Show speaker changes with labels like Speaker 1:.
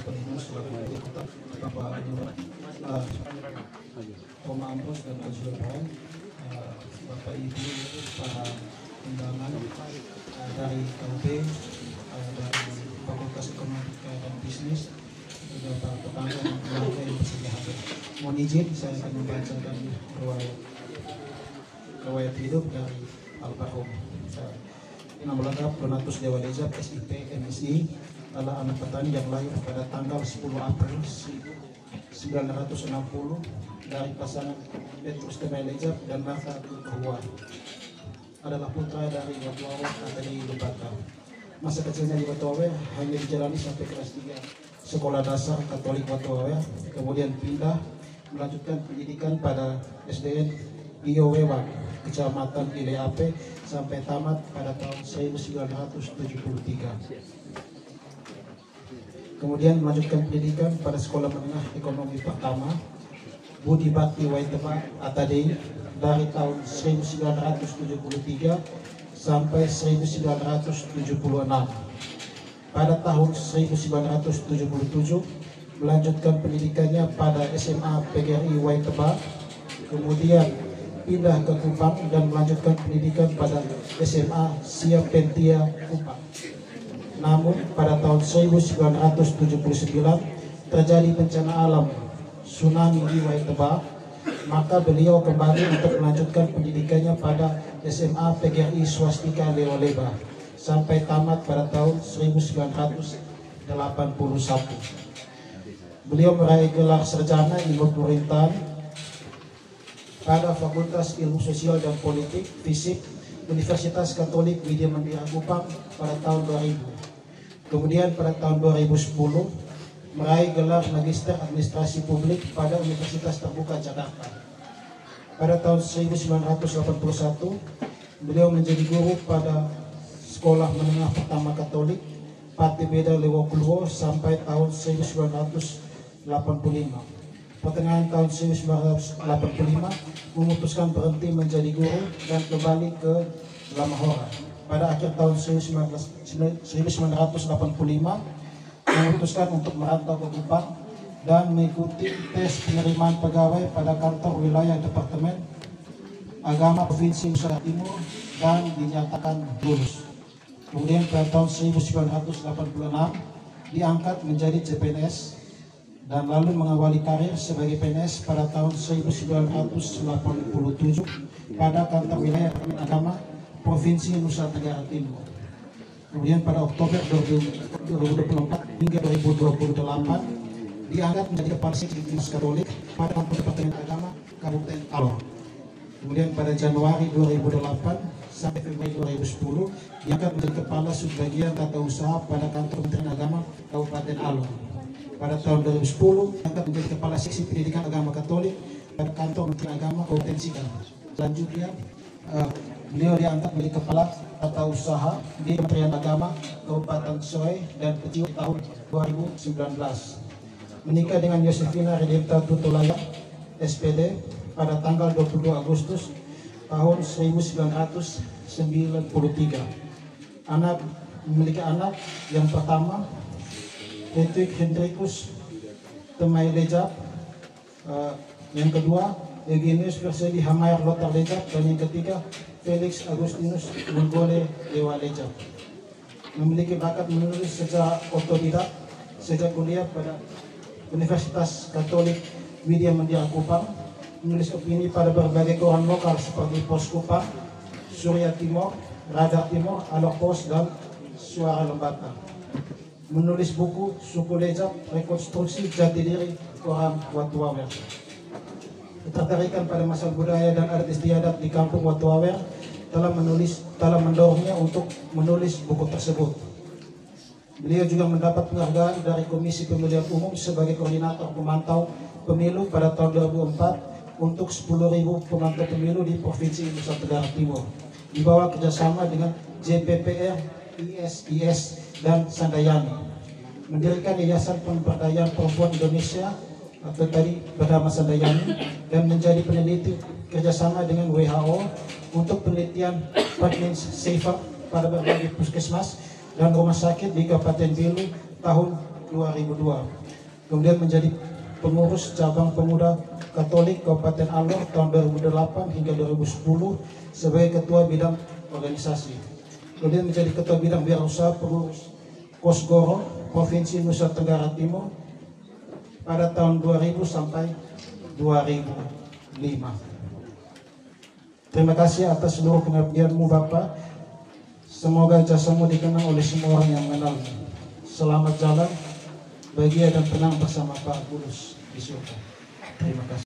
Speaker 1: Peninus selaku Kota Bapak Om Ambros dan Konsultan, Bapak Ibu para undangan dari KUB, dari Fakultas Ekonomika dan Bisnis, juga para tetangga dan keluarga yang bersedia hadir. Mohon izin saya akan membacakan riwayat hidup dari almarhum. Nama lengkap Donatus Dewa Lezat, SIP, MSI, adalah anak petani yang lahir pada tanggal 10 April 1960 dari pasangan Petrus Dewa Lezat dan Martha Kuhwa. Adalah putra dari Watuawe Akademi Lubata. Masa kecilnya di Watuawe hanya dijalani sampai kelas 3 sekolah dasar Katolik Watuawe, kemudian pindah melanjutkan pendidikan pada SDN Iowewa, Kecamatan Ileape, sampai tamat pada tahun 1973. Kemudian melanjutkan pendidikan pada Sekolah Menengah Ekonomi Pertama Budi Bakti Waitema Atadei dari tahun 1973 sampai 1976. Pada tahun 1977 melanjutkan pendidikannya pada SMA PGRI Waitema, kemudian pindah ke Kupang dan melanjutkan pendidikan pada SMA Siap Pentia Kupang. Namun pada tahun 1979 terjadi bencana alam tsunami di Waitema, maka beliau kembali untuk melanjutkan pendidikannya pada SMA PGRI Swastika Lewaleba sampai tamat pada tahun 1981. Beliau meraih gelar sarjana ilmu pemerintahan pada Fakultas Ilmu Sosial dan Politik Fisip Universitas Katolik Widya Mandira Kupang pada tahun 2000. Kemudian pada tahun 2010 meraih gelar Magister Administrasi Publik pada Universitas Terbuka Jakarta. Pada tahun 1981 beliau menjadi guru pada Sekolah Menengah Pertama Katolik Pati Beda Lewokulwo sampai tahun 1985. Pertengahan tahun 1985 memutuskan berhenti menjadi guru dan kembali ke Lamahora. Pada akhir tahun 1985 memutuskan untuk merantau ke Kupang dan mengikuti tes penerimaan pegawai pada kantor wilayah Departemen Agama Provinsi Nusa Tenggara Timur dan dinyatakan lulus. Kemudian pada tahun 1986 diangkat menjadi CPNS dan lalu mengawali karir sebagai PNS pada tahun 1987 pada kantor wilayah Agama Provinsi Nusa Tenggara Timur. Kemudian pada Oktober 2024 hingga 2028 diangkat menjadi Kepala Seksi Katolik pada kantor Departemen Agama Kabupaten Alor. Kemudian pada Januari 2008 sampai Februari 2010 diangkat menjadi Kepala Subbagian Tata Usaha pada kantor Kementerian Agama Kabupaten Alor. Pada tahun 2010 diangkat menjadi Kepala Seksi Pendidikan Agama Katolik pada kantor Kementerian Agama Kabupaten Sigal. Selanjutnya beliau diangkat menjadi Kepala Tata Usaha di Kementerian Agama Kabupaten Soe dan Kecil tahun 2019. Menikah dengan Yosefina Redempta Tutulaya SPD pada tanggal 22 Agustus tahun 1993. Memiliki anak yang pertama Hedwig Hendrikus Temai Lejap, yang kedua Eugenius Persedi Hamair Lothar Lejap, dan yang ketiga Felix Agustinus Menggole Dewa Lejap. Memiliki bakat menulis secara otodidak sejak kuliah pada Universitas Katolik Widya Mandira Kupang, menulis opini pada berbagai koran lokal seperti Pos Kupang, Surya Timur, Radar Timur, Alor Pos, dan Suara Lembata. Menulis buku Suku Lejap, Rekonstruksi Jati Diri Orang Watuawer. Ketertarikan pada masalah budaya dan adat istiadat di kampung Watuawer telah mendorongnya untuk menulis buku tersebut. Beliau juga mendapat penghargaan dari Komisi Pemilihan Umum sebagai koordinator pemantau pemilu pada tahun 2004 untuk 10.000 pemantau pemilu di Provinsi Nusa Tenggara Timur di bawah kerjasama dengan JPPR, ISIS, dan Sandayani. Mendirikan Yayasan Pemberdayaan Perempuan Indonesia atau tadi bernama Sandayani dan menjadi peneliti kerjasama dengan WHO untuk penelitian pregnancy safer pada berbagai puskesmas dan rumah sakit di Kabupaten Belu tahun 2002. Kemudian menjadi pengurus cabang pemuda Katolik Kabupaten Alor tahun 2008 hingga 2010 sebagai ketua bidang organisasi. Kemudian menjadi ketua bidang wirausaha pengurus Kosgoro Provinsi Nusa Tenggara Timur pada tahun 2000 sampai 2005. Terima kasih atas seluruh pengabdianmu Bapak. Semoga jasamu dikenang oleh semua orang yang mengenalmu. Selamat jalan bahagia dan tenang bersama Pak Kudus di surga. Terima kasih.